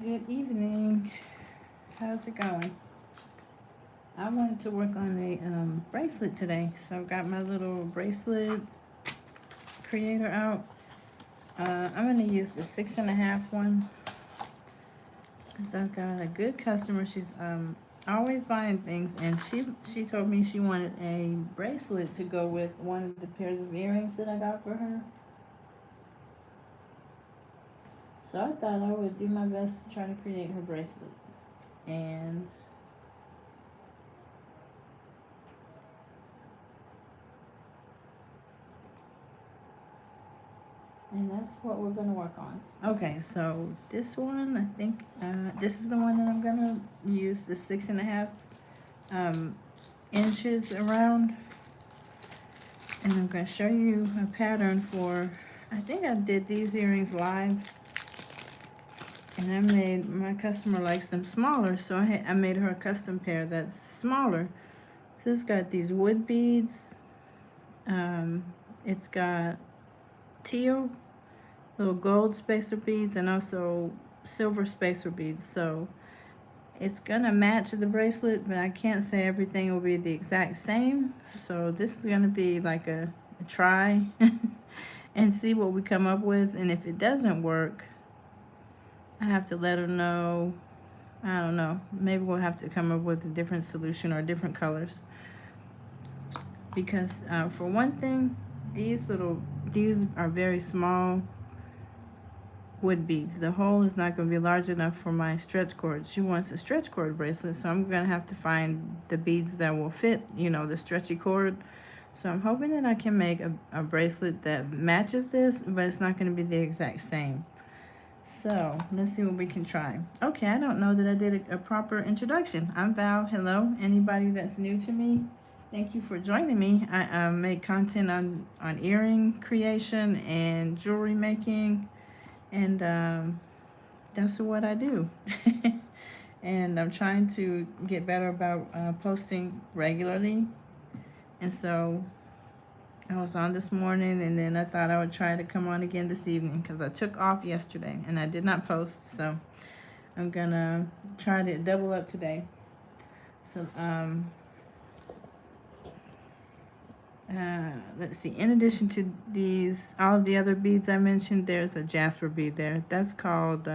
Good evening. How's it going? I wanted to work on a bracelet today, so I've got my little bracelet creator out. I'm going to use the 6.5 one because I've got a good customer. She's always buying things, and she told me she wanted a bracelet to go with one of the pairs of earrings that I got for her. So I thought I would do my best to try to create her bracelet. And that's what we're going to work on. Okay, so this one, I think this is the one that I'm going to use, the 6.5 inches around. And I'm going to show you a pattern for, I think I did these earrings live. And my customer likes them smaller, so I made her a custom pair that's smaller. So it's got these wood beads. It's got teal, little gold spacer beads, and also silver spacer beads. So it's gonna match the bracelet, but I can't say everything will be the exact same. So this is gonna be like a try and see what we come up with. And if it doesn't work, I have to let her know. I don't know, maybe we'll have to come up with a different solution or different colors. Because for one thing, these are very small wood beads. The hole is not going to be large enough for my stretch cord. She wants a stretch cord bracelet, so I'm going to have to find the beads that will fit, the stretchy cord. So I'm hoping that I can make a bracelet that matches this, but it's not going to be the exact same. So let's see what we can try. Okay, I don't know that I did a proper introduction. I'm Val. Hello, anybody that's new to me. Thank you for joining me. I make content on earring creation and jewelry making, and that's what I do. And I'm trying to get better about posting regularly. And so I was on this morning, and then I thought I would try to come on again this evening because I took off yesterday and I did not post. So I'm gonna try to double up today. So let's see, in addition to all of the other beads I mentioned, there's a jasper bead there. That's called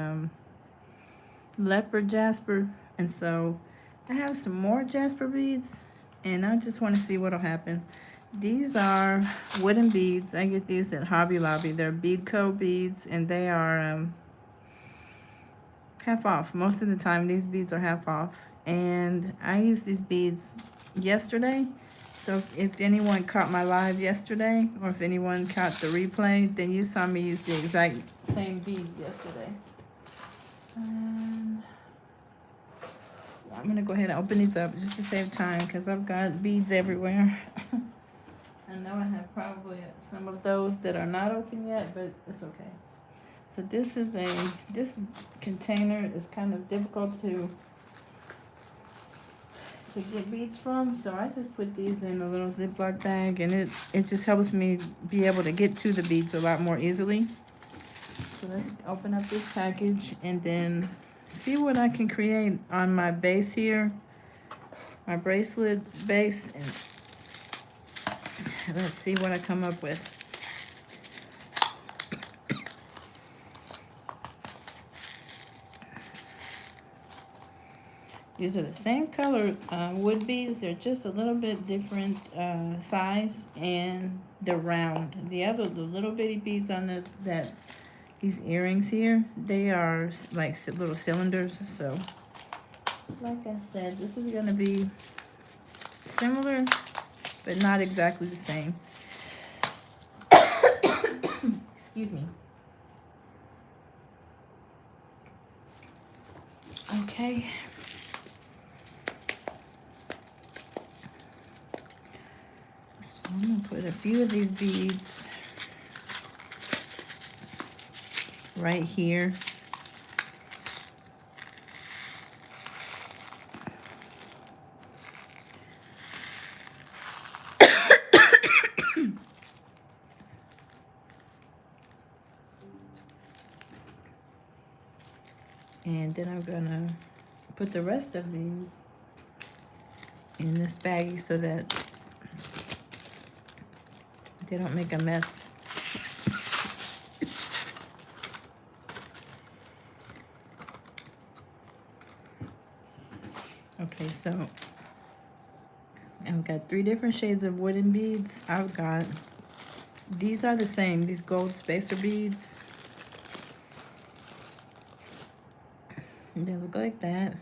leopard jasper. And so I have some more jasper beads, and I just want to see what'll happen. These are wooden beads. I get these at Hobby Lobby. They're Bead Co beads, and they are half off. Most of the time these beads are half off, and I used these beads yesterday. So if anyone caught my live yesterday, or if anyone caught the replay, then you saw me use the exact same beads yesterday. And I'm going to go ahead and open these up just to save time because I've got beads everywhere. I know I have probably some of those that are not open yet, but it's okay. So this container is kind of difficult to get beads from, so I just put these in a little Ziploc bag, and it just helps me be able to get to the beads a lot more easily. So let's open up this package and then see what I can create on my base here, my bracelet base, and let's see what I come up with. These are the same color wood beads. They're just a little bit different size, and they're round. The little bitty beads on these earrings here, they are like little cylinders. So, like I said, this is gonna be similar, but not exactly the same. Excuse me. Okay. I'm gonna put a few of these beads right here. And then I'm gonna put the rest of these in this baggie so that they don't make a mess. Okay, so I've got 3 different shades of wooden beads. These are the same, these gold spacer beads. They look like that.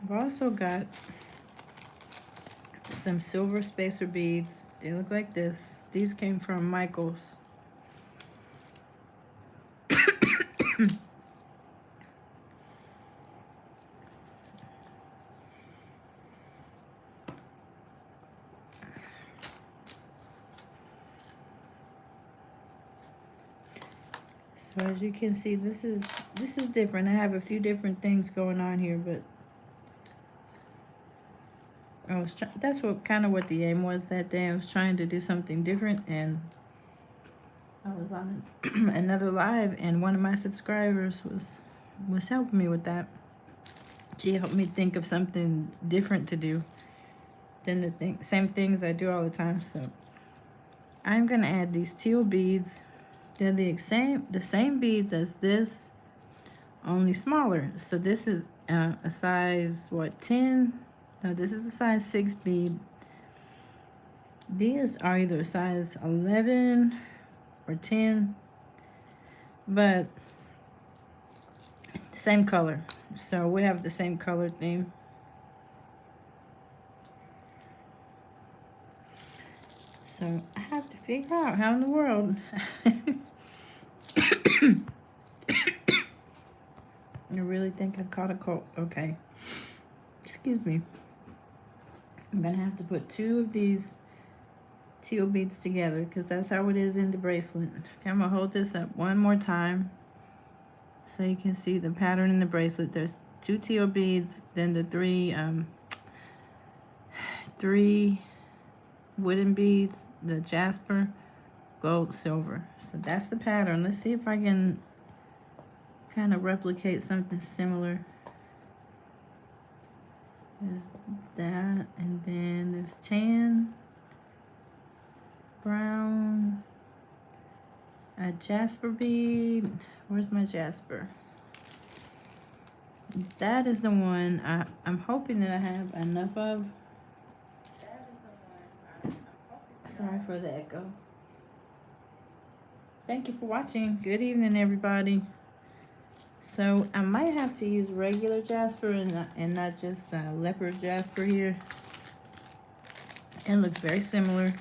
I've also got some silver spacer beads. They look like this. These came from Michael's. So as you can see, this is different. I have a few different things going on here, but that's what the aim was that day. I was trying to do something different, and I was on another live, and one of my subscribers was helping me with that. She helped me think of something different to do than the same things I do all the time. So I'm gonna add these teal beads. They're the same beads as this, only smaller. So this is a size, what, 10? No, this is a size 6 bead. These are either size 11 or 10, but the same color. So we have the same color theme. So I have to figure out how in the world I really think I've caught a cold. Okay. Excuse me. I'm gonna have to put 2 of these teal beads together because that's how it is in the bracelet. Okay, I'm gonna hold this up one more time so you can see the pattern in the bracelet. There's 2 teal beads, then the 3 wooden beads, the jasper, gold, silver. So that's the pattern. Let's see if I can kind of replicate something similar. There's that, and then there's tan, brown, a jasper bead. Where's my jasper? That is the one I'm hoping that I have enough of. That is the one sorry for the echo. Thank you for watching. Good evening, everybody. So I might have to use regular jasper and not just leopard jasper here. It looks very similar.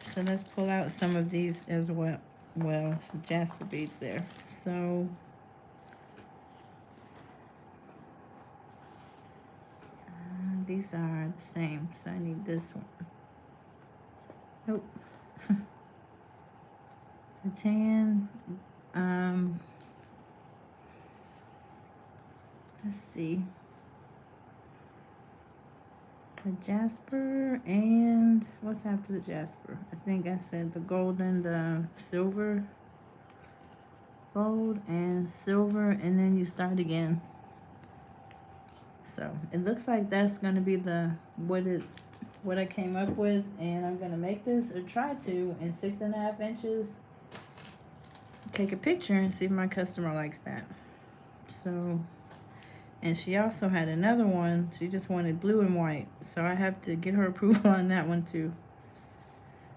So let's pull out some of these as well. Well, some jasper beads there. So these are the same. So I need this one. Nope. The tan. Let's see. The jasper and what's after the jasper? I think I said the gold and the silver. Gold and silver, and then you start again. So it looks like that's gonna be what I came up with, and I'm gonna make this or try to in 6.5 inches. Take a picture and see if my customer likes that. So, and she also had another one. She just wanted blue and white, so I have to get her approval on that one too.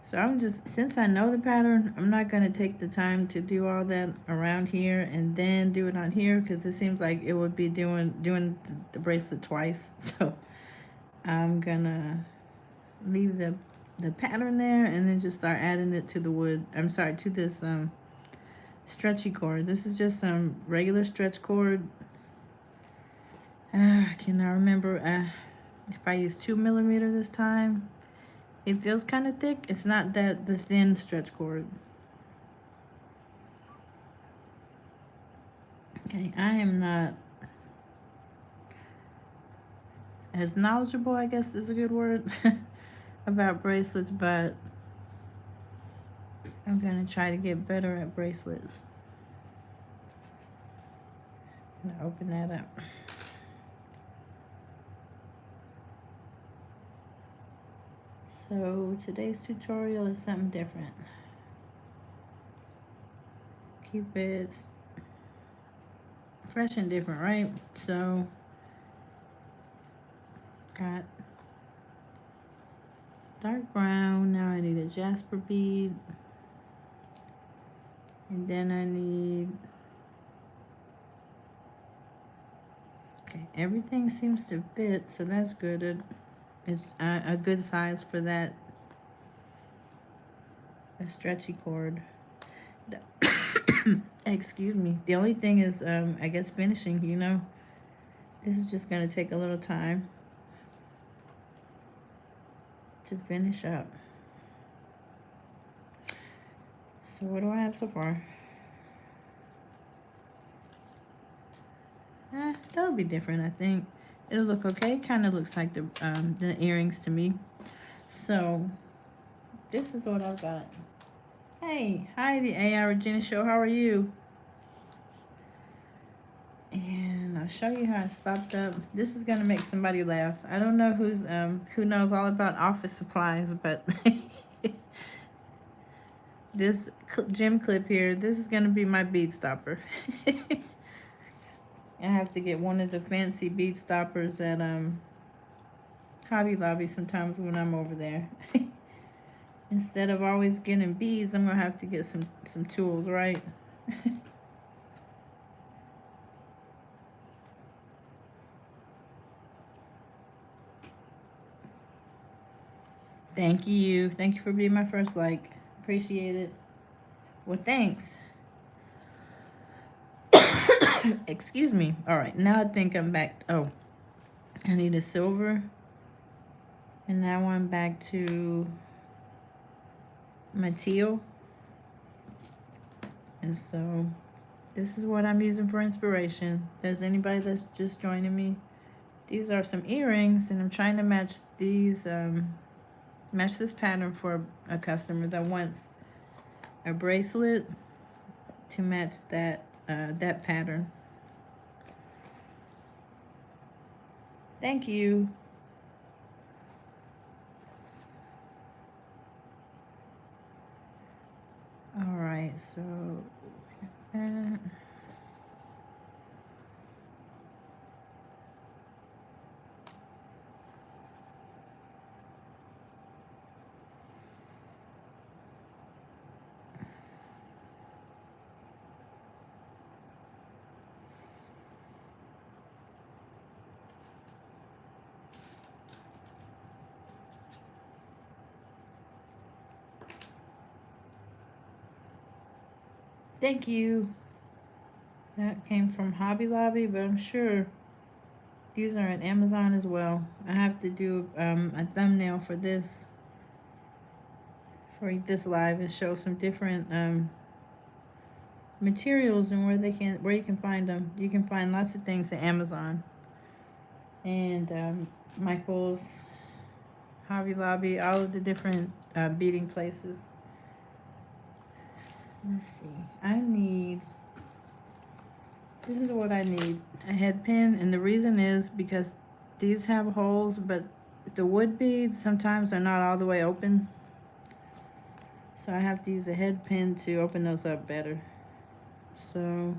So I'm just, since I know the pattern, I'm not gonna take the time to do all that around here and then do it on here, because it seems like it would be doing the bracelet twice. So I'm gonna leave the pattern there and then just start adding it to the wood. I'm sorry, to this stretchy cord. This is just some regular stretch cord. I cannot remember if I use 2mm this time. It feels kind of thick. It's not that the thin stretch cord. Okay, I am not as knowledgeable, I guess is a good word, about bracelets, but I'm gonna try to get better at bracelets. I'm gonna open that up. So today's tutorial is something different. Keep it fresh and different, right? So got dark brown. Now I need a jasper bead, and then I need, okay, everything seems to fit, so that's good. It's a good size for that, a stretchy cord. Excuse me. The only thing is, I guess finishing, you know. This is just gonna take a little time to finish up. So what do I have so far? That'll be different, I think. It'll look okay. It kind of looks like the earrings to me. So this is what I've got. Hey, hi, the AI Regina Show. How are you? And I'll show you how I stopped up. This is gonna make somebody laugh. I don't know who knows all about office supplies, but this gem clip here, this is gonna be my bead stopper. I have to get one of the fancy bead stoppers at Hobby Lobby sometimes when I'm over there. Instead of always getting beads, I'm gonna have to get some tools, right? Thank you. Thank you for being my first like. Appreciate it. Well, thanks. Excuse me. All right, now I think I'm back. Oh, I need a silver. And now I'm back to my teal. And so this is what I'm using for inspiration. There's anybody that's just joining me? These are some earrings, and I'm trying to match these, match this pattern for a customer that wants a bracelet to match that that pattern. Thank you. All right, so thank you. That came from Hobby Lobby, but I'm sure these are at Amazon as well. I have to do a thumbnail for this live and show some different materials and where you can find them. You can find lots of things at Amazon and Michael's, Hobby Lobby, all of the different beading places. Let's see. This is what I need, a head pin, and the reason is because these have holes, but the wood beads sometimes are not all the way open. So I have to use a head pin to open those up better. So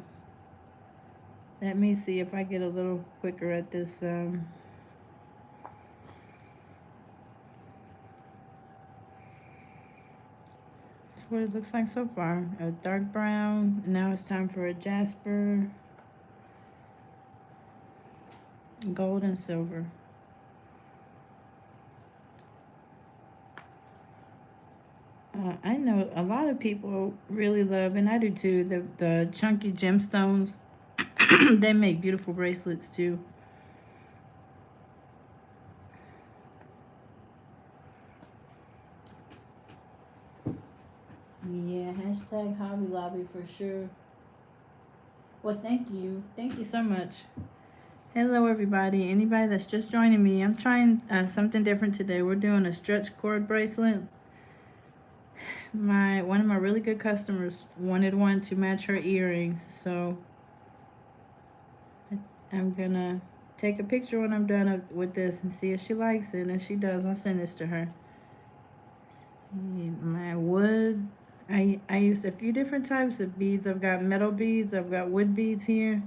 let me see if I get a little quicker at this. That's what it looks like so far. A dark brown. Now it's time for a jasper, gold, and silver. I know a lot of people really love, and I do too, the chunky gemstones. They make beautiful bracelets too. Yeah, hashtag Hobby Lobby for sure. Well, thank you. Thank you so much. Hello everybody, anybody that's just joining me. I'm trying something different today. We're doing a stretch cord bracelet. One of my really good customers wanted one to match her earrings, so I'm gonna take a picture when I'm done with this and see if she likes it. And if she does, I'll send this to her. My wood, I used a few different types of beads. I've got metal beads, I've got wood beads here,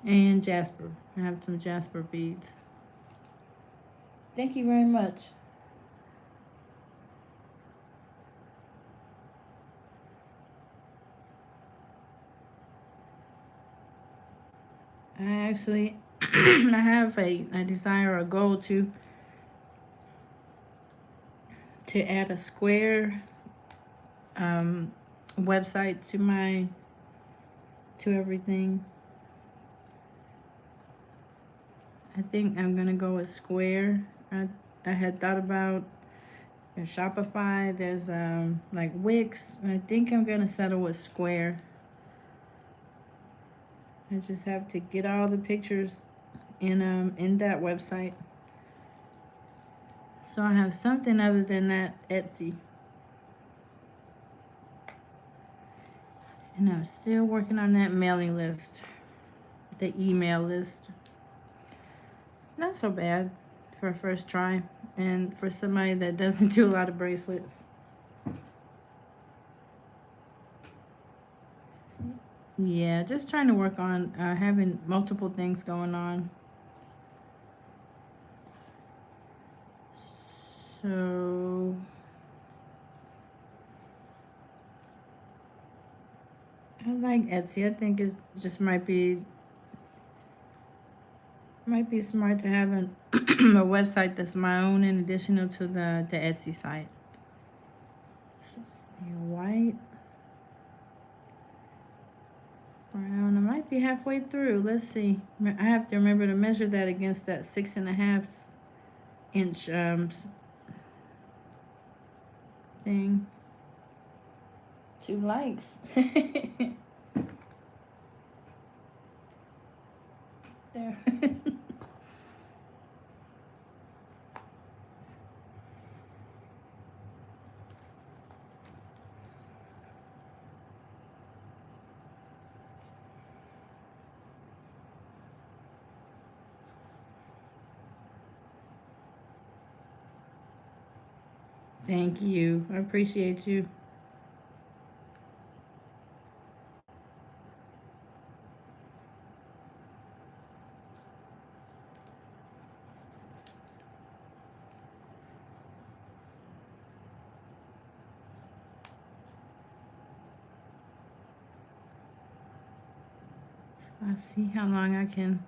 and jasper. I have some jasper beads. Thank you very much. I actually I have a desire, a goal to add a square website to everything. I think I'm gonna go with Square. I had thought about Shopify. There's like Wix. I think I'm gonna settle with Square. I just have to get all the pictures in that website. So I have something other than that Etsy. And I'm still working on that mailing list, the email list. Not so bad for a first try, and for somebody that doesn't do a lot of bracelets. Yeah, just trying to work on having multiple things going on. So I like Etsy. I think it just might be smart to have a website that's my own in addition to the Etsy site. White, brown. I might be halfway through. Let's see. I have to remember to measure that against that 6.5 inch thing. 2 likes. There. Thank you. I appreciate you. I'll see how long I can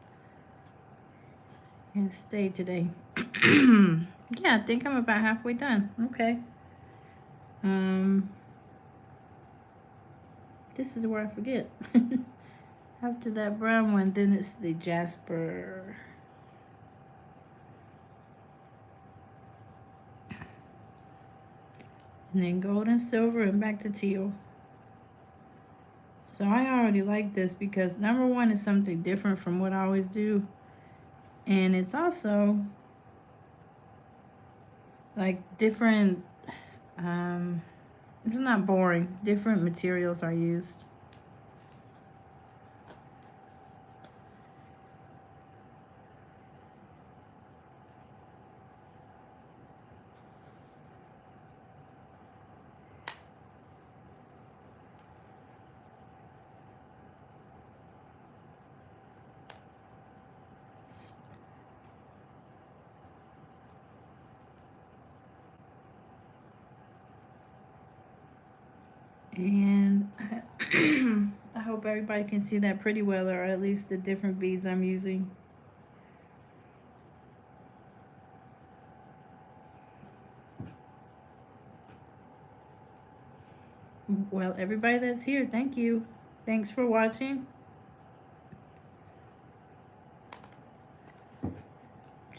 stay today. Yeah, I think I'm about halfway done. Okay. This is where I forget. After that brown one, then it's the jasper. And then gold and silver and back to teal. So I already like this because number one is something different from what I always do. And it's also like different, it's not boring. Different materials are used. And I hope everybody can see that pretty well, or at least the different beads I'm using. Well, everybody that's here, thank you. Thanks for watching.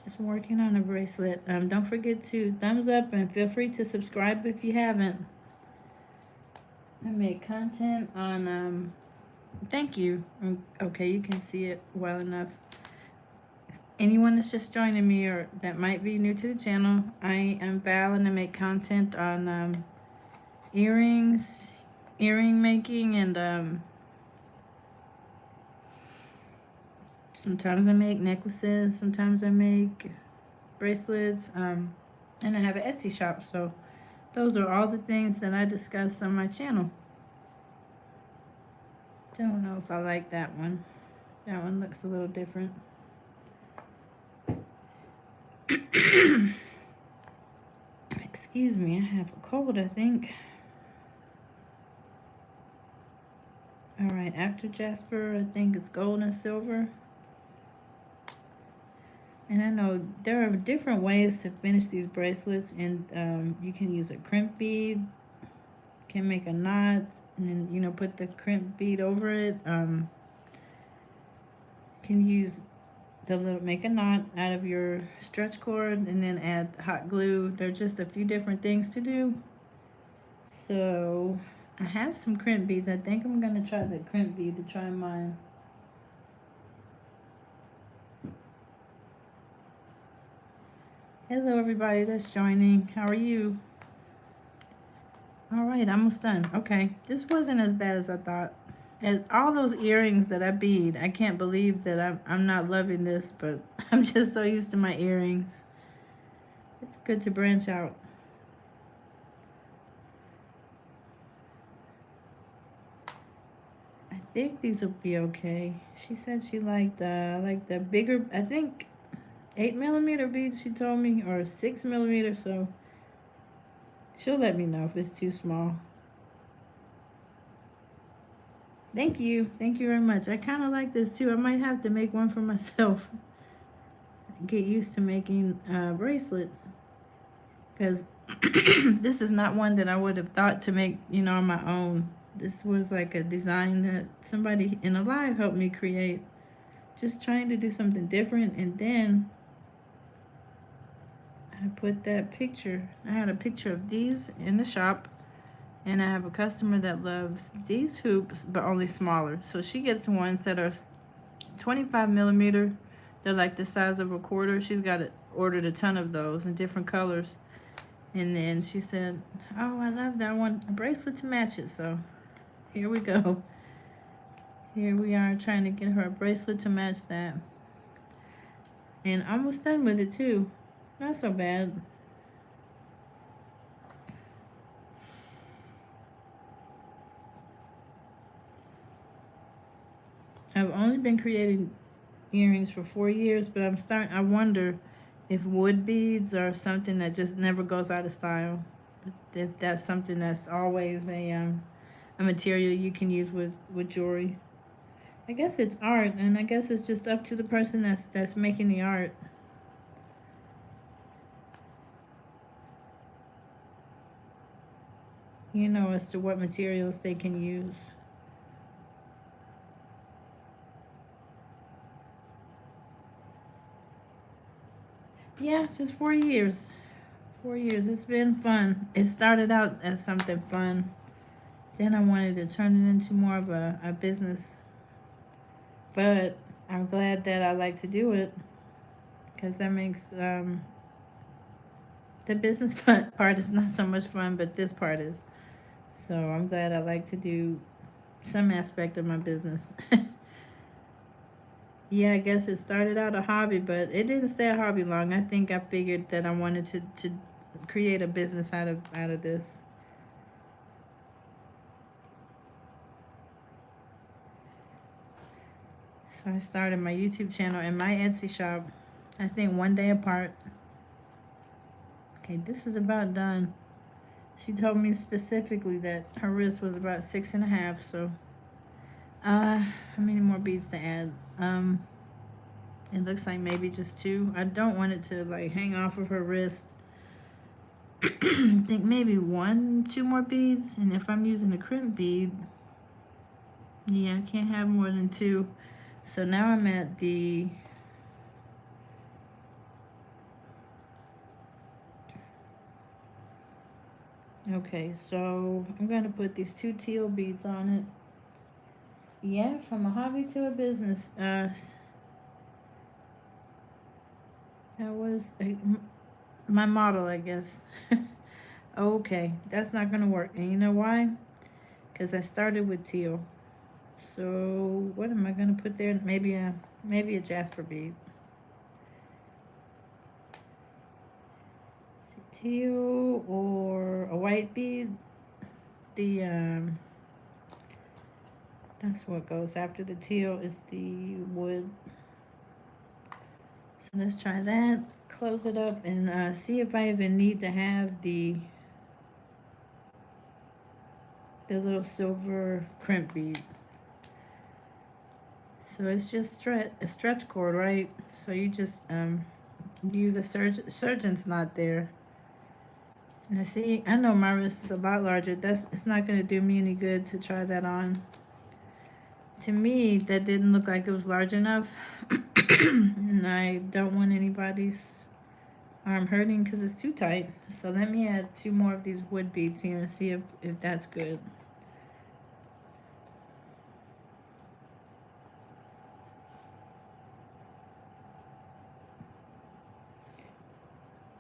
Just working on a bracelet. Don't forget to thumbs up and feel free to subscribe if you haven't. I make content on thank you. Okay, you can see it well enough. Anyone that's just joining me or that might be new to the channel, I am Val and I make content on earrings, earring making, and sometimes I make necklaces, sometimes I make bracelets, and I have an Etsy shop. So those are all the things that I discuss on my channel. Don't know if I like that one. That one looks a little different. Excuse me, I have a cold, I think. All right, after Jasper, I think it's gold and silver. And I know there are different ways to finish these bracelets, and you can use a crimp bead, can make a knot, and then, you know, put the crimp bead over it. Can use the little, make a knot out of your stretch cord and then add hot glue. There are just a few different things to do. So I have some crimp beads. I think I'm gonna try the crimp bead to try mine. Hello everybody that's joining. How are you? All right, almost done. Okay, this wasn't as bad as I thought. And all those earrings that I bead, I can't believe that I'm not loving this, but I'm just so used to my earrings. It's good to branch out. I think these will be okay. She said she liked the bigger, I think 8mm beads she told me, or 6mm, so she'll let me know if it's too small. Thank you. Thank you very much. I kind of like this too. I might have to make one for myself. Get used to making bracelets. Because this is not one that I would have thought to make, you know, on my own. This was like a design that somebody in a live helped me create. Just trying to do something different. And then I put that picture. I had a picture of these in the shop. And I have a customer that loves these hoops, but only smaller. So she gets ones that are 25mm. They're like the size of a quarter. She's ordered a ton of those in different colors. And then she said, oh, I love that one. A bracelet to match it. So here we go. Here we are trying to get her a bracelet to match that. And almost done with it too. Not so bad. I've only been creating earrings for 4 years, but I wonder if wood beads are something that just never goes out of style. If that's something that's always a material you can use with jewelry. I guess it's art, and I guess it's just up to the person that's making the art. You know, as to what materials they can use. Yeah, just 4 years. 4 years. It's been fun. It started out as something fun. Then I wanted to turn it into more of a business. But I'm glad that I like to do it, because that makes the business part is not so much fun, but this part is. So I'm glad I like to do some aspect of my business. Yeah, I guess it started out a hobby, but it didn't stay a hobby long. I think I figured that I wanted to create a business out of this. So I started my YouTube channel and my Etsy shop, I think 1 day apart. Okay, this is about done. She told me specifically that her wrist was about 6.5, so how many more beads to add? It looks like maybe just 2. I don't want it to like hang off of her wrist. I think maybe 2 more beads, and if I'm using a crimp bead, yeah, I can't have more than 2. So now I'm at the okay, so I'm gonna put these 2 teal beads on it. Yeah, from a hobby to a business. That was my model, I guess. Okay, that's not gonna work. And you know why? Because I started with teal. So what am I gonna put there? Maybe a jasper bead. Teal or a white bead. The that's what goes after the teal is the wood. So let's try that. Close it up and see if I even need to have the little silver crimp bead. So it's just a stretch cord, right? So you just use a surgeon's knot there. Now see, I know my wrist is a lot larger. It's not gonna do me any good to try that on. To me, that didn't look like it was large enough. And I don't want anybody's arm hurting because it's too tight. So let me add 2 more of these wood beads here and see if that's good.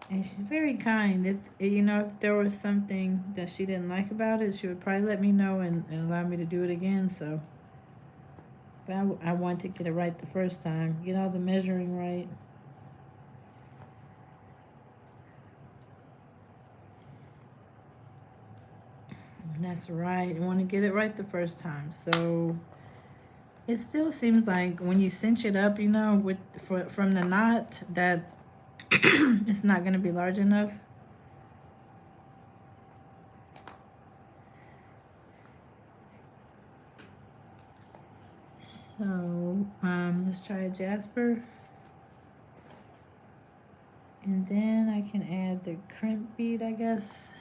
And she's very kind. If if there was something that she didn't like about it, she would probably let me know and allow me to do it again. So, but I want to get it right the first time. Get all the measuring right. And that's right. You want to get it right the first time. So it still seems like when you cinch it up, from the knot, that it's not going to be large enough. So let's try a jasper. And then I can add the crimp bead, I guess.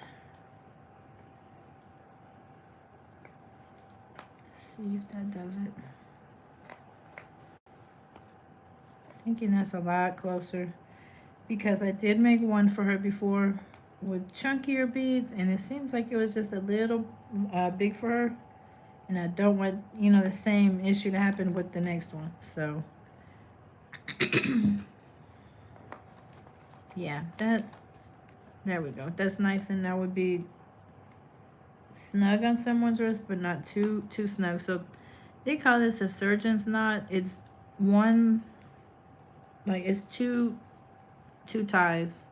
Let's see if that does it. Thinking that's a lot closer because I did make one for her before with chunkier beads and it seems like it was just a little big for her, and I don't want the same issue to happen with the next one. So yeah, there we go. That's nice, and that would be snug on someone's wrist but not too snug. So they call this a surgeon's knot. It's one, like it's two ties,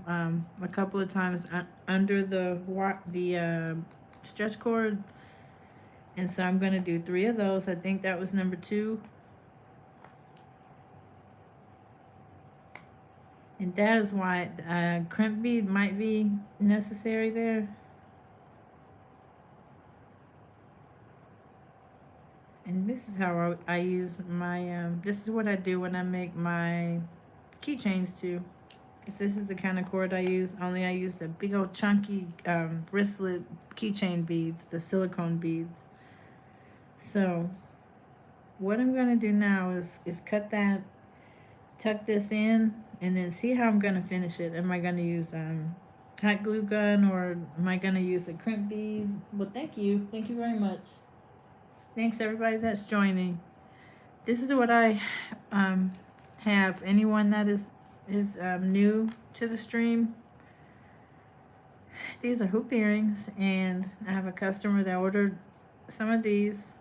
a couple of times under the stretch cord, and so I'm gonna do 3 of those. I think that was number 2, and that is why crimp bead might be necessary there. And this is how I use my this is what I do when I make my keychains too. Because this is the kind of cord I use. Only I use the big old chunky bracelet keychain beads, the silicone beads. So what I'm going to do now is cut that, tuck this in, and then see how I'm going to finish it. Am I going to use hot glue gun, or am I going to use a crimp bead? Well, thank you. Thank you very much. Thanks everybody that's joining. This is what I have. Anyone that is new to the stream, these are hoop earrings, and I have a customer that ordered some of these,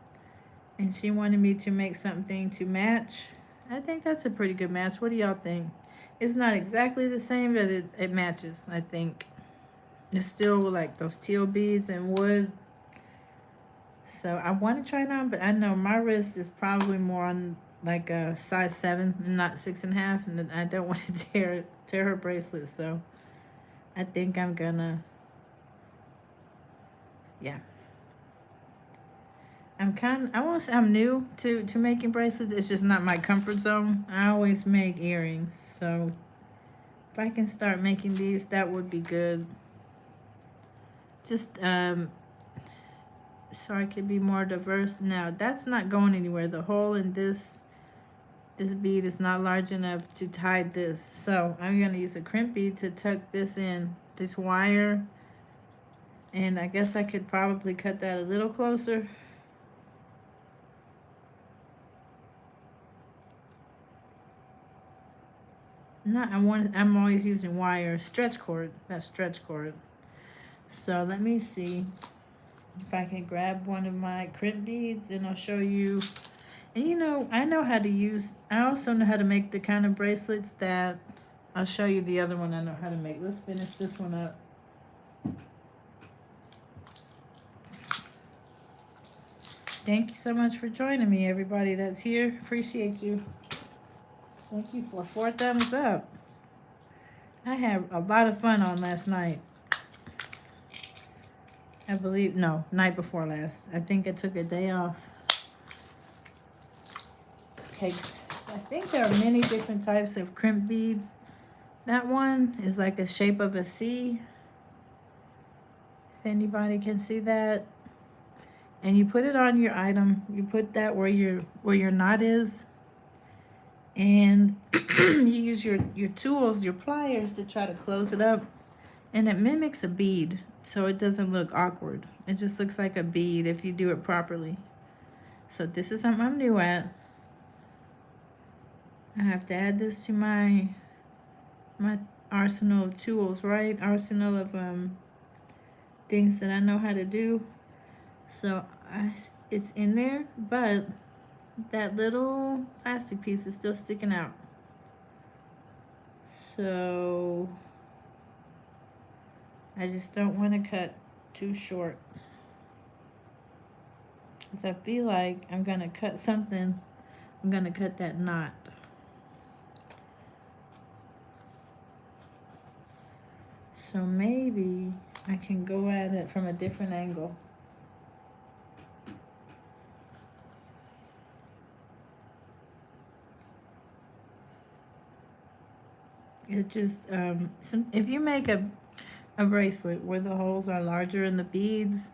and she wanted me to make something to match. I think that's a pretty good match. What do y'all think? It's not exactly the same, but it matches, I think. It's still like those teal beads and wood. So I want to try it on, but I know my wrist is probably more on like a size 7 and not 6.5, and I don't want to tear her bracelet. So I think I'm gonna, yeah. I won't say I'm new to making bracelets. It's just not my comfort zone. I always make earrings, so if I can start making these, that would be good. Just so I could be more diverse. Now that's not going anywhere. The hole in this bead is not large enough to hide this, so I'm gonna use a crimp bead to tuck this in, this wire, and I guess I could probably cut that a little closer. I'm always using wire, stretch cord, that's stretch cord. So let me see if I can grab one of my crimp beads and I'll show you. And you know, I also know how to make the kind of bracelets that, I'll show you the other one I know how to make. Let's finish this one up. Thank you so much for joining me, everybody that's here. Appreciate you. Thank you for 4 thumbs up. I had a lot of fun on last night. I believe, no, night before last. I think I took a day off. Okay, I think there are many different types of crimp beads. That one is like a shape of a C. If anybody can see that. And you put it on your item. You put that where your knot is. And you use your tools, your pliers, to try to close it up. And it mimics a bead, so it doesn't look awkward. It just looks like a bead if you do it properly. So this is something I'm new at. I have to add this to my arsenal of tools, right? Arsenal of things that I know how to do. So it's in there, but that little plastic piece is still sticking out. So I just don't want to cut too short, because I feel like I'm going to cut something. I'm going to cut that knot. So maybe I can go at it from a different angle. It just, if you make a bracelet where the holes are larger in the beads,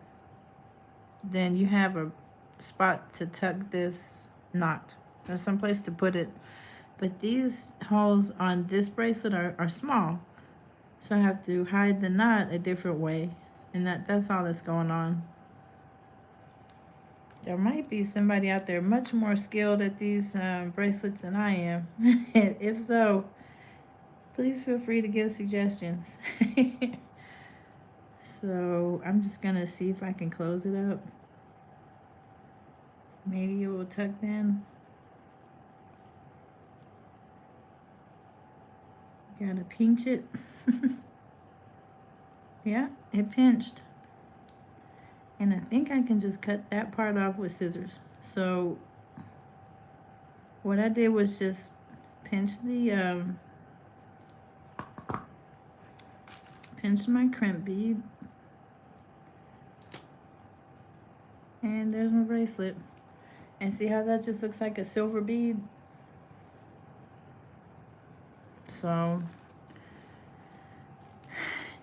then you have a spot to tuck this knot. There's some place to put it. But these holes on this bracelet are small. So I have to hide the knot a different way. And that's all that's going on. There might be somebody out there much more skilled at these bracelets than I am. If so, please feel free to give suggestions. So I'm just gonna see if I can close it up. Maybe it will tuck in. Gotta pinch it. Yeah, it pinched. And I think I can just cut that part off with scissors. So what I did was just pinch my crimp bead. And there's my bracelet. And see how that just looks like a silver bead? So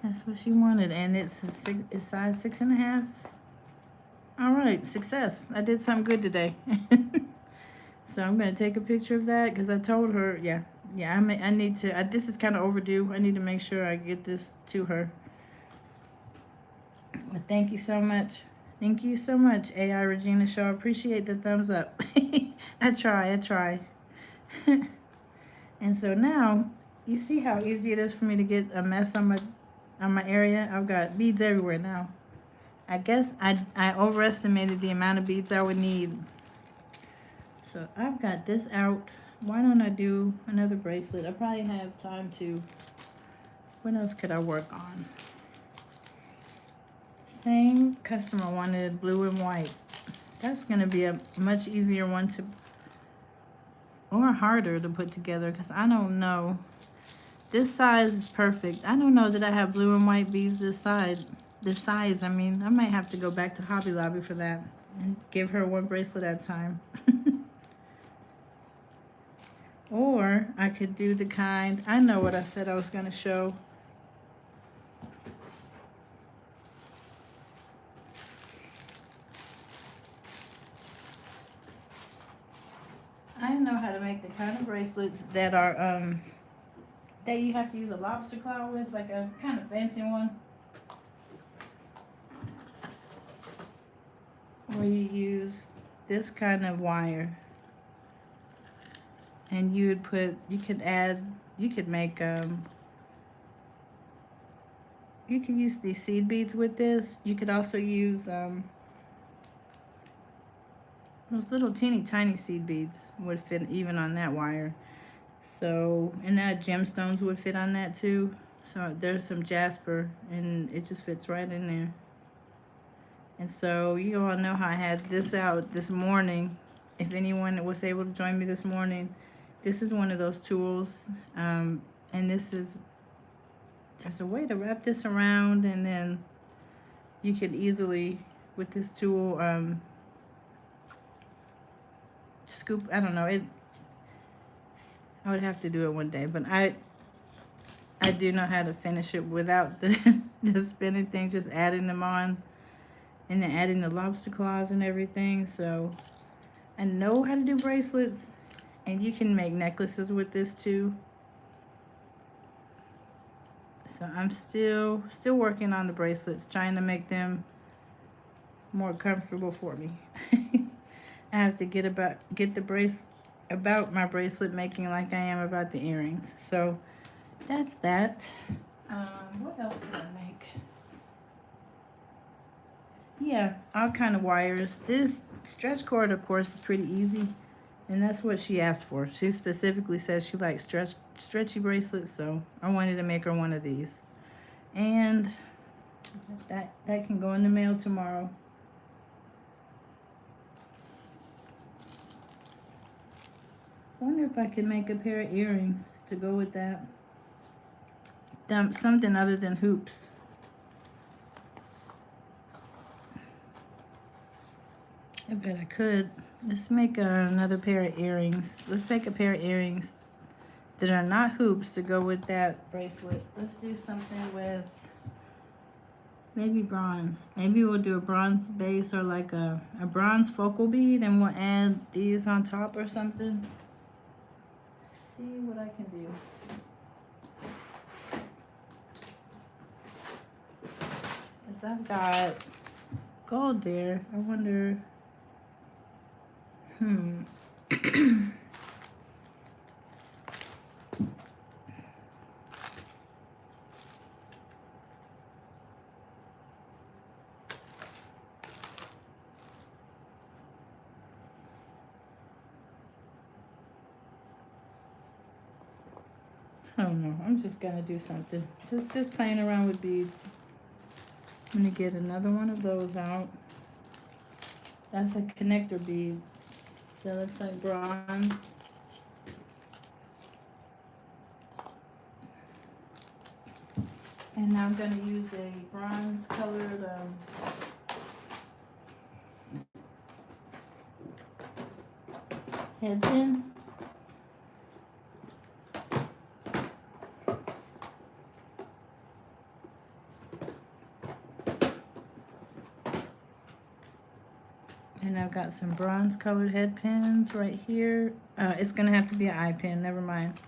that's what she wanted. And it's size 6.5. All right, success. I did something good today. So I'm going to take a picture of that, because I told her, yeah, I need to, this is kind of overdue. I need to make sure I get this to her. But thank you so much. Thank you so much, AI Regina Show. I appreciate the thumbs up. I try. And so now, you see how easy it is for me to get a mess on my area? I've got beads everywhere now. I guess I overestimated the amount of beads I would need. So I've got this out. Why don't I do another bracelet? I probably have time to. What else could I work on? Same customer wanted blue and white. That's going to be a much easier one to, or harder to put together, because I don't know. This size is perfect. I don't know that I have blue and white beads this size. I mean, I might have to go back to Hobby Lobby for that and give her one bracelet at a time. Or I could do the kind, I know what I said I was going to show. I know how to make the kind of bracelets that are, that you have to use a lobster claw with, like a kind of fancy one. Where you use this kind of wire. And you could make, you could use these seed beads with this. You could also use those little teeny tiny seed beads would fit even on that wire. So, and that gemstones would fit on that too. So there's some jasper and it just fits right in there. And so you all know how I had this out this morning. If anyone was able to join me this morning, this is one of those tools. And there's a way to wrap this around, and then you could easily, with this tool, scoop, I don't know, I would have to do it one day, but I do know how to finish it without the, the spinning thing, just adding them on. And then adding the lobster claws and everything. So I know how to do bracelets, and you can make necklaces with this too. So I'm still working on the bracelets, trying to make them more comfortable for me. I have to get about my bracelet making like I am about the earrings. So that's that. What else did I make? Yeah, all kind of wires. This stretch cord, of course, is pretty easy, and that's what she asked for. She specifically says she likes stretchy bracelets, so I wanted to make her one of these. And that can go in the mail tomorrow. I wonder if I could make a pair of earrings to go with that. Something other than hoops. I bet I could. Let's make another pair of earrings. Let's make a pair of earrings that are not hoops to go with that bracelet. Let's do something with maybe bronze. Maybe we'll do a bronze base, or like a bronze focal bead, and we'll add these on top or something. See what I can do. Because I've got gold there. I wonder... I don't know. I'm just gonna do something. Just playing around with beads. I'm gonna get another one of those out. That's a connector bead. That looks like bronze. And now I'm gonna use a bronze colored head pin. And I've got some bronze colored head pins right here. It's gonna have to be an eye pin, never mind.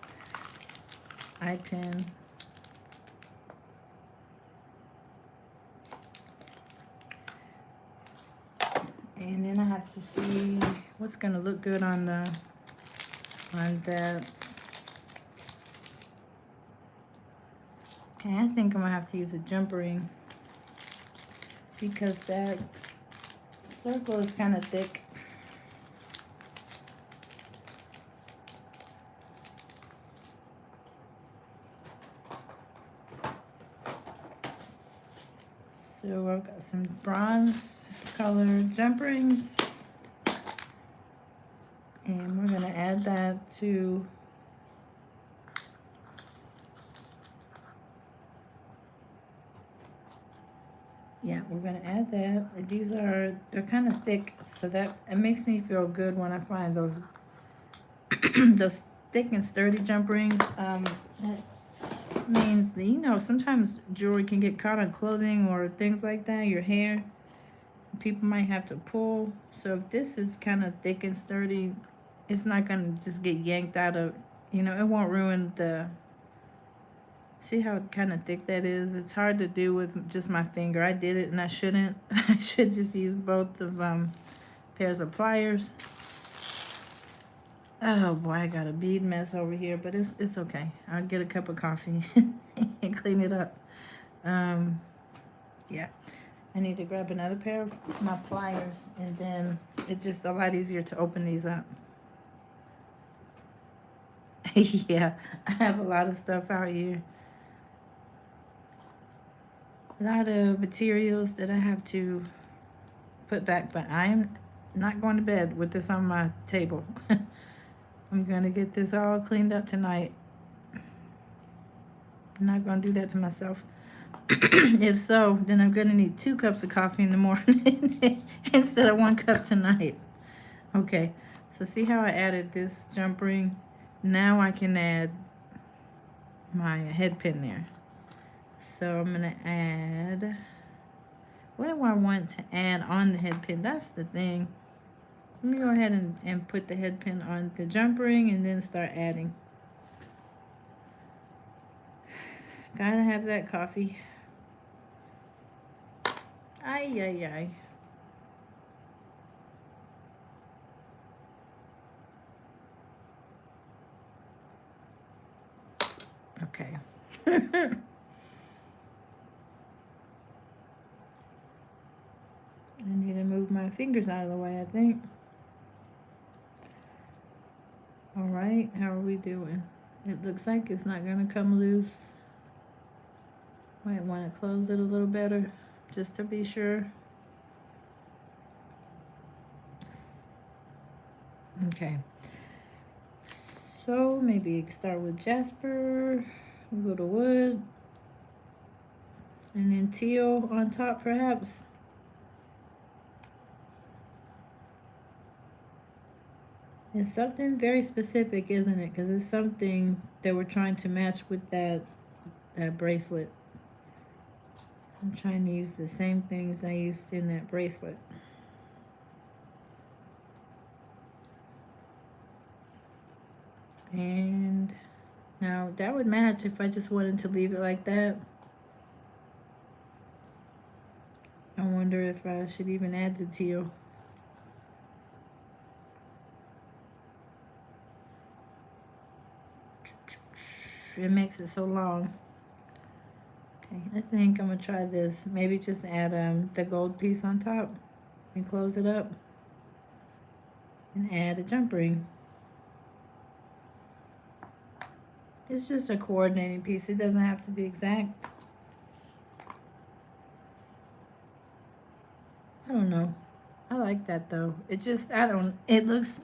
Eye pin. And then I have to see what's gonna look good on that. Okay, I think I'm gonna have to use a jump ring because that circle is kind of thick. So I've got some bronze colored jump rings, and we're gonna add that to we're gonna add that. They're kind of thick, so that it makes me feel good when I find those those thick and sturdy jump rings. That means that, you know, sometimes jewelry can get caught on clothing or things like that, your hair. People might have to pull. So if this is kind of thick and sturdy, it's not gonna just get yanked out of, you know, it won't ruin the... See how kind of thick that is? It's hard to do with just my finger. I did it and I shouldn't. I should just use both of pairs of pliers. Oh boy, I got a bead mess over here, but it's okay. I'll get a cup of coffee and clean it up. Yeah. I need to grab another pair of my pliers, and then it's just a lot easier to open these up. Yeah, I have a lot of stuff out here. A lot of materials that I have to put back, but I am not going to bed with this on my table. I'm going to get this all cleaned up tonight. I'm not going to do that to myself. If so, then I'm going to need 2 cups of coffee in the morning instead of 1 cup tonight. Okay, so see how I added this jump ring? Now I can add my head pin there. So I'm going to add, what do I want to add on the head pin? That's the thing. Let me go ahead and put the head pin on the jump ring and then start adding. Gotta have that coffee. Ay, ay, ay. Okay. I need to move my fingers out of the way, I think. All right, how are we doing? It looks like it's not gonna come loose. Might want to close it a little better just to be sure. Okay. So maybe start with jasper, we'll go to wood, and then teal on top perhaps. It's something very specific, isn't it? Because it's something that we're trying to match with that bracelet. I'm trying to use the same things I used in that bracelet. And now that would match if I just wanted to leave it like that. I wonder if I should even add the teal. It makes it so long. Okay, I think I'm gonna try this. Maybe just add the gold piece on top and close it up and add a jump ring. It's just a coordinating piece. It doesn't have to be exact. I don't know. I like that though. It just, I don't, it looks,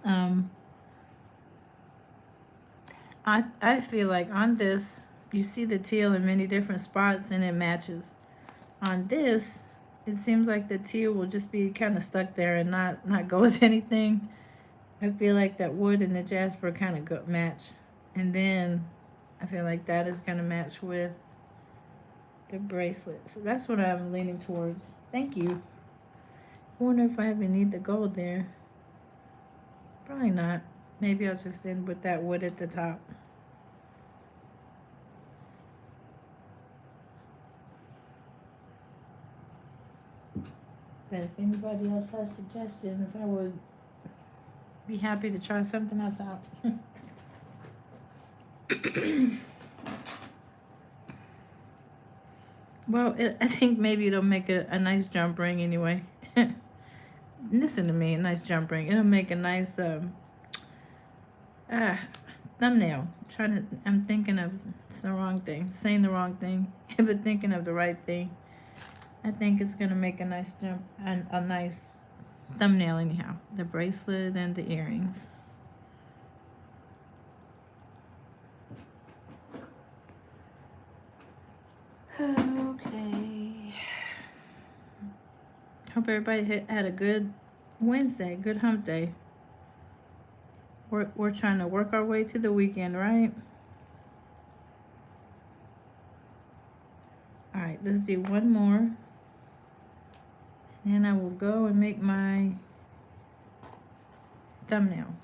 I feel like on this, you see the teal in many different spots and it matches. On this, it seems like the teal will just be kind of stuck there and not go with anything. I feel like that wood and the jasper kind of go match. And then I feel like that is going to match with the bracelet. So that's what I'm leaning towards. Thank you. I wonder if I even need the gold there. Probably not. Maybe I'll just end with that wood at the top. But if anybody else has suggestions, I would be happy to try something else out. Well, I think maybe it'll make a nice jump ring anyway. Listen to me, a nice jump ring. It'll make a nice thumbnail. I'm thinking of the wrong thing, saying the wrong thing, but thinking of the right thing. I think it's gonna make a nice jump and a nice thumbnail anyhow. The bracelet and the earrings. Okay. Hope everybody had a good Wednesday, good hump day. We're trying to work our way to the weekend, right? All right, let's do one more. And I will go and make my thumbnail.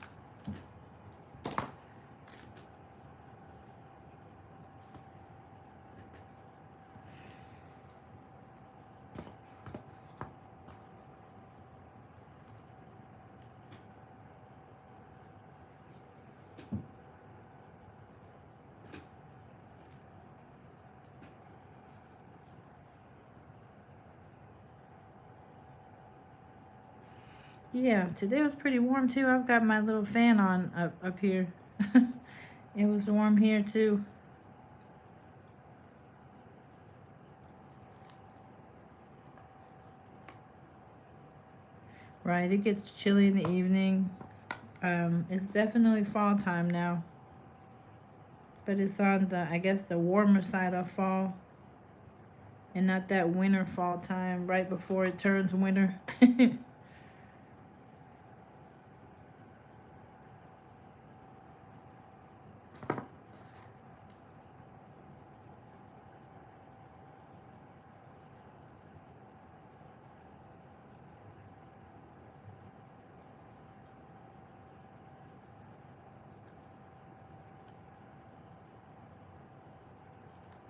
Yeah, today was pretty warm too. I've got my little fan on up here. It was warm here too. Right, it gets chilly in the evening. It's definitely fall time now, but it's on the, I guess, the warmer side of fall, and not that winter fall time right before it turns winter.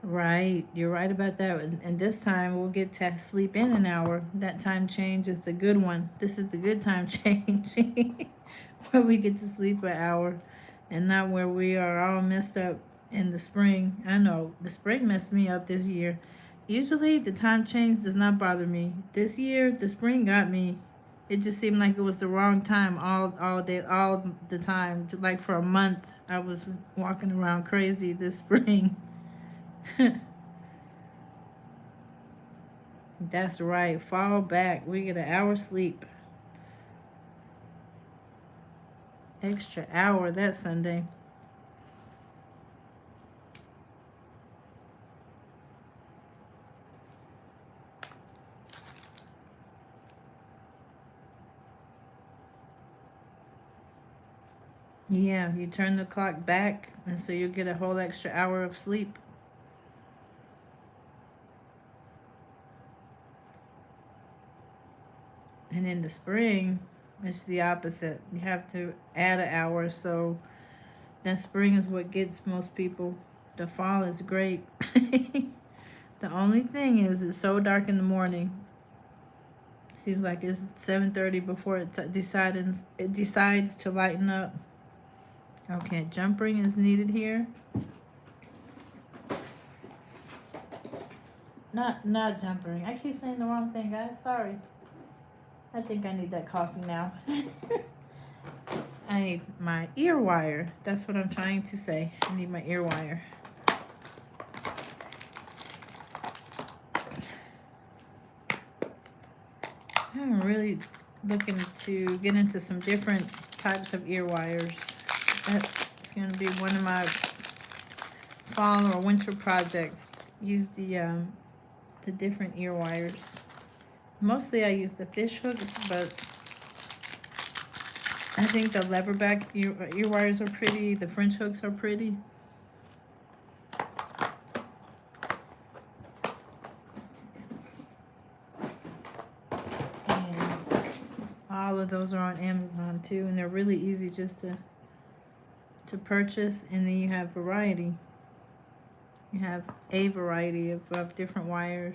Right, you're right about that. And this time we'll get to sleep in an hour. That time change is the good one. This is the good time change where we get to sleep an hour and not where we are all messed up in the spring. I know the spring messed me up this year. Usually the time change does not bother me. This year the spring got me. It just seemed like it was the wrong time all day, all the time. Like for a month I was walking around crazy this spring. That's right. Fall back. We get an hour sleep. Extra hour that Sunday. Yeah, you turn the clock back, and so you get a whole extra hour of sleep. And in the spring, it's the opposite. You have to add an hour, so that spring is what gets most people. The fall is great. The only thing is it's so dark in the morning. Seems like it's 7:30 before it decides to lighten up. Okay, jump ring is needed here. Not jump ring. I keep saying the wrong thing, guys. Sorry. I think I need that coffee now. I need my ear wire. That's what I'm trying to say. I need my ear wire. I'm really looking to get into some different types of ear wires. That's going to be one of my fall or winter projects. Use the different ear wires. Mostly I use the fish hooks, but I think the leatherback ear wires are pretty. The French hooks are pretty. And all of those are on Amazon too, and they're really easy just to purchase. And then you have variety. You have a variety of different wires.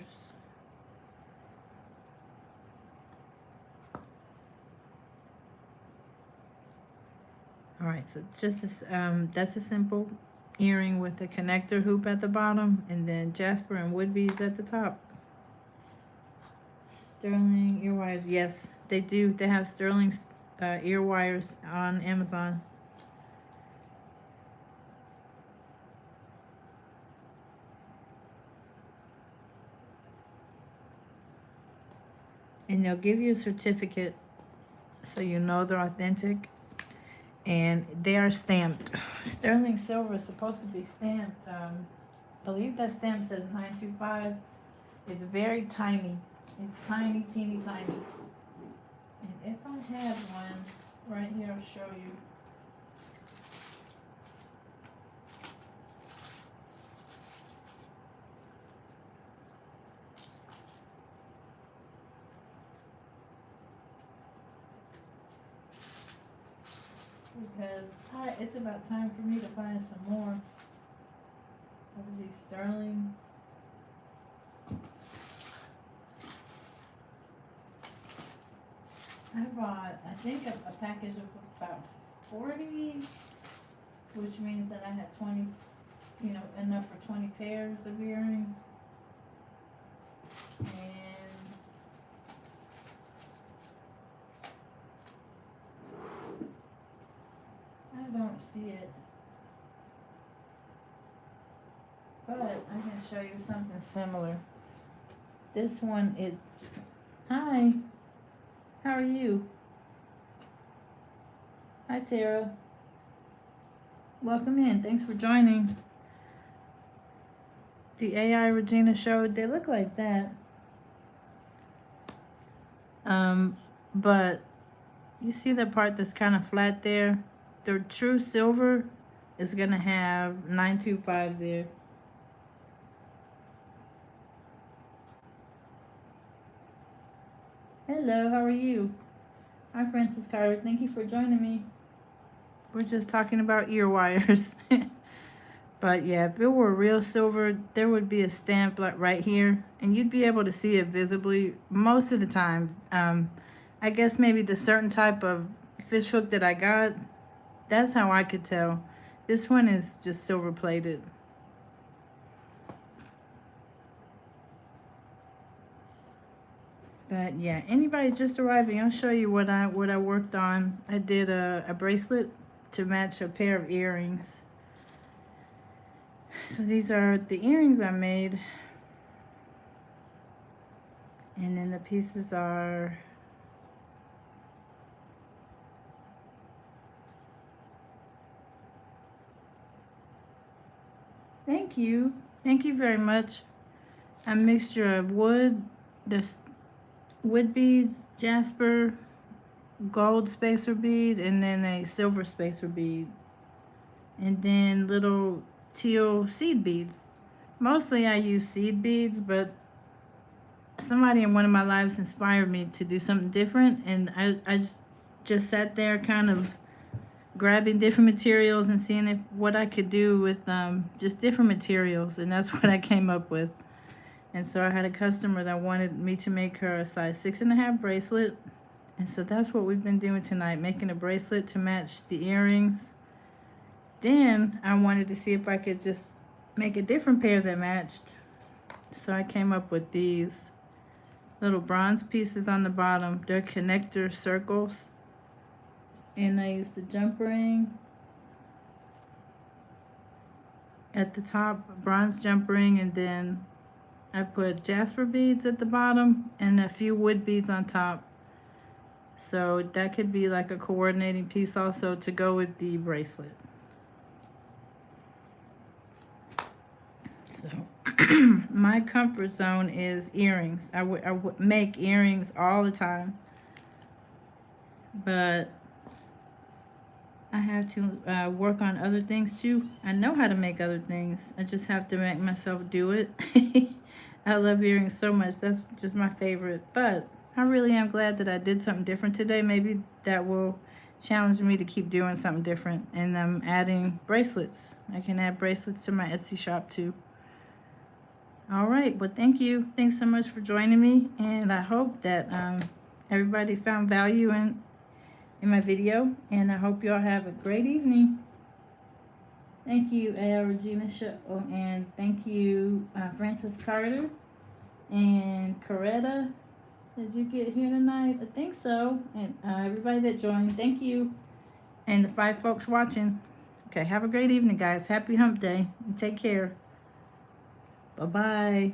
All right, so just this, that's a simple earring with a connector hoop at the bottom, and then jasper and wood beads at the top. Sterling ear wires, yes, they do. They have sterling ear wires on Amazon. And they'll give you a certificate so you know they're authentic. And they are stamped. Sterling silver is supposed to be stamped. I believe that stamp says 925. It's very tiny. It's tiny, teeny, tiny. And if I had one right here, I'll show you. Because it's about time for me to find some more of these sterling. I bought, I think, a package of about 40, which means that I had 20, enough for 20 pairs of earrings. And see it. But I can show you something similar. This one, hi, how are you? Hi, Tara. Welcome in. Thanks for joining the AI Regina show. They look like that. But you see the part that's kind of flat there? The true silver is going to have 925 there. Hello, how are you? Hi, Francis Carter. Thank you for joining me. We're just talking about ear wires. But yeah, if it were real silver, there would be a stamp like right here, and you'd be able to see it visibly most of the time. I guess maybe the certain type of fish hook that I got, that's how I could tell. This one is just silver plated. But yeah, anybody just arriving, I'll show you what I worked on. I did a bracelet to match a pair of earrings. So these are the earrings I made. And then the pieces are thank you. Thank you very much. A mixture of wood, there's wood beads, jasper, gold spacer bead, and then a silver spacer bead. And then little teal seed beads. Mostly I use seed beads, but somebody in one of my lives inspired me to do something different, and I just sat there kind of grabbing different materials and seeing what I could do with just different materials, and that's what I came up with. And so I had a customer that wanted me to make her a size 6.5 bracelet, and so that's what we've been doing tonight, making a bracelet to match the earrings. Then I wanted to see if I could just make a different pair that matched, so I came up with these little bronze pieces on the bottom. They're connector circles, and I used the jump ring at the top, bronze jump ring, and then I put jasper beads at the bottom and a few wood beads on top. So that could be like a coordinating piece also to go with the bracelet. So my comfort zone is earrings. I would make earrings all the time, but I have to work on other things too. I know how to make other things. I just have to make myself do it. I love earrings so much. That's just my favorite. But I really am glad that I did something different today. Maybe that will challenge me to keep doing something different. And I'm adding bracelets. I can add bracelets to my Etsy shop too. All right, well, thank you. Thanks so much for joining me, and I hope that everybody found value in my video, and I hope y'all have a great evening. Thank you, Regina Show, and thank you, Francis Carter and Coretta. Did you get here tonight? I think so. And everybody that joined, thank you. And the 5 folks watching. Okay, have a great evening, guys. Happy hump day, and take care. Bye-bye.